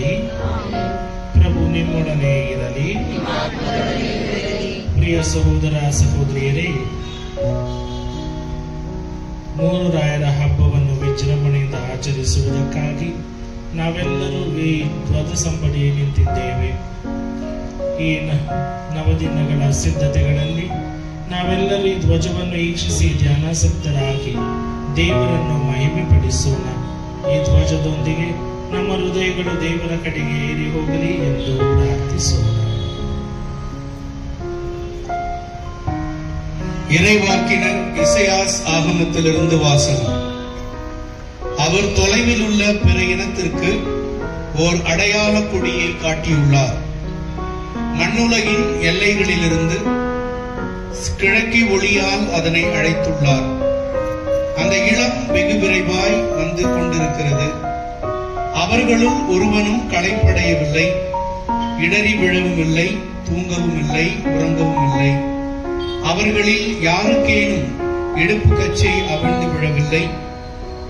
ಇರಲಿ. ಪ್ರಭು ನಿಮ್ಮೊಡನೆ ಇರಲಿ. ಪ್ರಿಯ ಸಹೋದರ ಸಹೋದರಿಯರೇ, ಮೂರು ರಾಯರ ಹಬ್ಬವನ್ನು ವಿಜೃಂಭಣೆಯಿಂದ ಆಚರಿಸುವುದಕ್ಕಾಗಿ ನಾವೆಲ್ಲರೂ ಈ ಧ್ವಜ ಸಂಬಡಿ ನಿಂತಿದ್ದೇವೆ. ಈ ನವದಿನಗಳ ಸಿದ್ಧತೆಗಳಲ್ಲಿ ನಾವೆಲ್ಲರೂ ಈ ಧ್ವಜವನ್ನು ವೀಕ್ಷಿಸಿ ಧ್ಯಾನಾಸಕ್ತರಾಗಿ ದೇವರನ್ನು ಮಹಿಮೆಪಡಿಸೋಣ. ಈ ಧ್ವಜದೊಂದಿಗೆ ನಮ್ಮ ಹೃದಯಗಳು ದೇವರ ಕಡೆಗೆ ಏರಿ ಹೋಗಲಿ ಎಂದು ಪ್ರಾರ್ಥಿಸೋಣ. இறைவாக்கினர் இசையாஸ் ஆகமத்திலிருந்து வாசகம். அவர் தொலைவில் உள்ள பிற இனத்திற்கு ஓர் அடையாள கொடியை காட்டியுள்ளார். மண்ணுலகின் எல்லைகளிலிருந்து கிழக்கு ஒளியால் அதனை அழைத்துள்ளார். அந்த இளம் வெகு விரைவாய் வந்து கொண்டிருக்கிறது. அவர்களுள் ஒருவனும் களைப்படையவில்லை, இடறி விழவும் இல்லை, தூங்கவும் இல்லை, உறங்கவும் இல்லை. அவர்களில் யாருக்கேனும் இடுப்பு கச்சை அவிழ்ந்து விழவில்லை,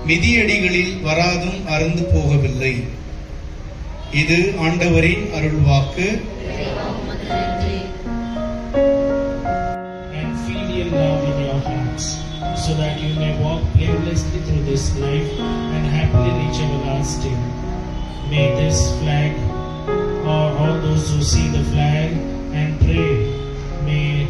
மிதியடிகளில் வராதும் அறந்து போகவில்லை. இது ஆண்டவரின் அருள்வாக்கு. And feel your love in your hearts, so that you may walk blamelessly through this life and happily reach everlasting. May this flag, or all those who see the flag and pray, may